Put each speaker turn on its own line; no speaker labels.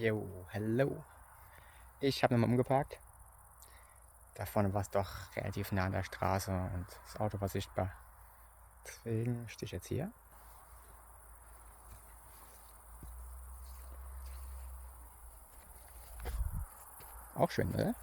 Jo, hello. Ich habe nochmal umgeparkt. Da vorne war es doch relativ nah an der Straße und das Auto war sichtbar. Deswegen stehe ich jetzt hier. Auch schön, oder?